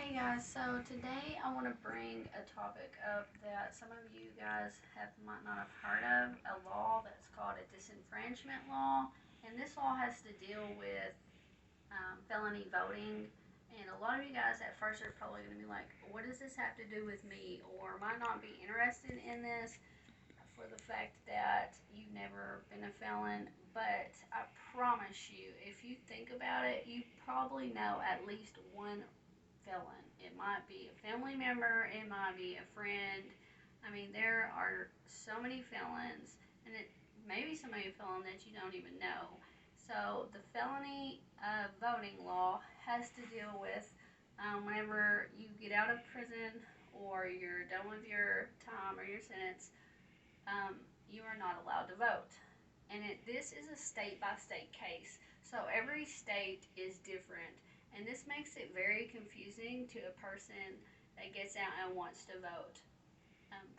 Hey guys, so today I want to bring a topic up that some of you guys might not have heard of, a law that's called a disenfranchisement law. And this law has to deal with felony voting. And a lot of you guys at first are probably going to be like, what does this have to do with me? Or might not be interested in this for the fact that you've never been a felon. But I promise you, if you think about it, you probably know at least one felon. It might be a family member, it might be a friend. I mean, there are so many felons, and it maybe somebody a felon that you don't even know. So the felony voting law has to deal with whenever you get out of prison or you're done with your time or your sentence, you are not allowed to vote. And this is a state by state case. So every state is different. And this makes it very confusing to a person that gets out and wants to vote.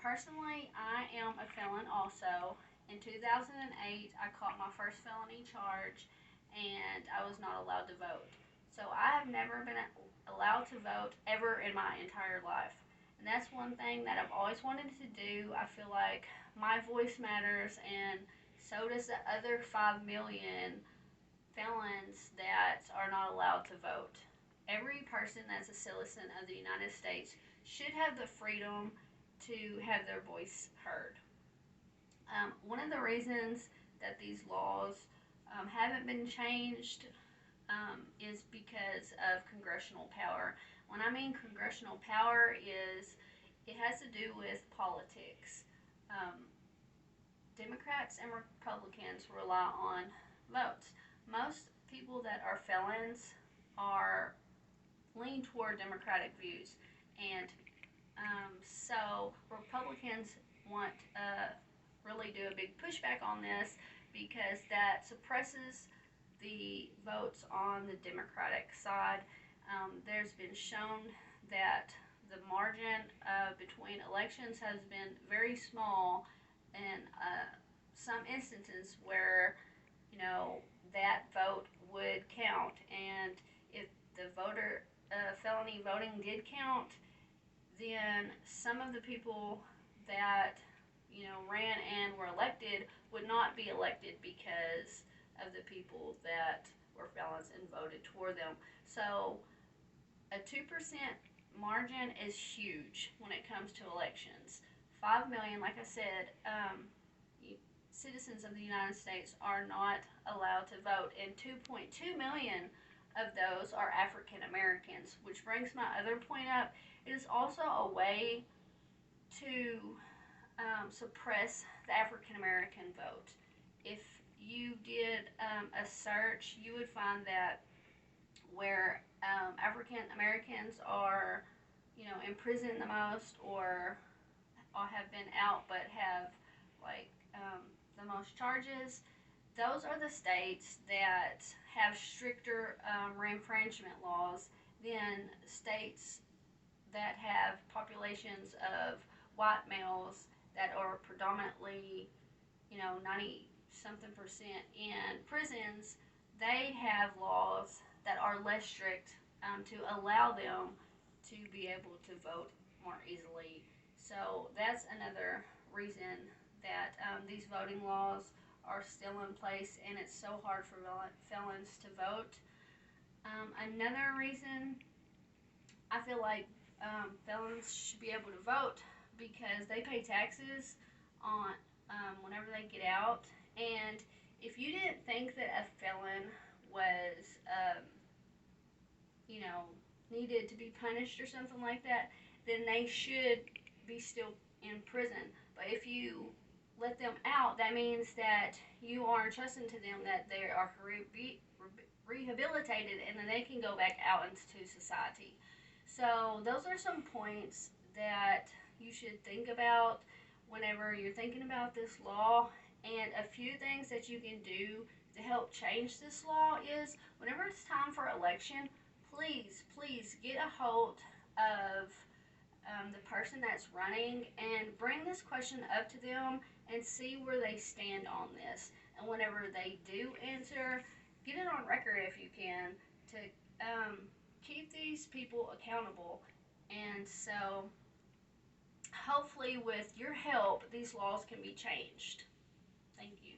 Personally, I am a felon also. In 2008, I caught my first felony charge and I was not allowed to vote. So I have never been allowed to vote ever in my entire life. And that's one thing that I've always wanted to do. I feel like my voice matters, and so does the other 5 million felons that are not allowed to vote. Every person that's a citizen of the United States should have the freedom to have their voice heard. One of the reasons that these laws haven't been changed is because of congressional power. When I mean congressional power, it has to do with politics. Um, Democrats and Republicans rely on votes. Most people that are felons are lean toward Democratic views, and so Republicans want really do a big pushback on this because that suppresses the votes on the Democratic side. There's been shown that the margin between elections has been very small, and some instances where that vote would count, and if the felony voting did count, then some of the people that ran and were elected would not be elected because of the people that were felons and voted toward them. So a 2% margin is huge when it comes to elections. 5 million, like I said, citizens of the United States are not allowed to vote, and 2.2 million of those are African Americans, which brings my other point up. It is also a way to suppress the African American vote. If you did a search, you would find that where African Americans are, in prison the most, or have been out but have like the most charges, those are the states that have stricter re-enfranchisement laws than states that have populations of white males that are predominantly, 90 something percent in prisons. They have laws that are less strict to allow them to be able to vote more easily. So that's another reason that these voting laws are still in place, and it's so hard for felons to vote. Another reason I feel like felons should be able to vote because they pay taxes on whenever they get out. And if you didn't think that a felon was, you know, needed to be punished or something like that, then they should be still in prison. But if you let them out, that means that you are entrusting to them that they are rehabilitated and then they can go back out into society. So those are some points that you should think about whenever you're thinking about this law. And a few things that you can do to help change this law is whenever it's time for election, please get a hold of the person that's running and bring this question up to them and see where they stand on this. And whenever they do answer, get it on record if you can, to keep these people accountable. And so, hopefully, with your help, these laws can be changed. Thank you.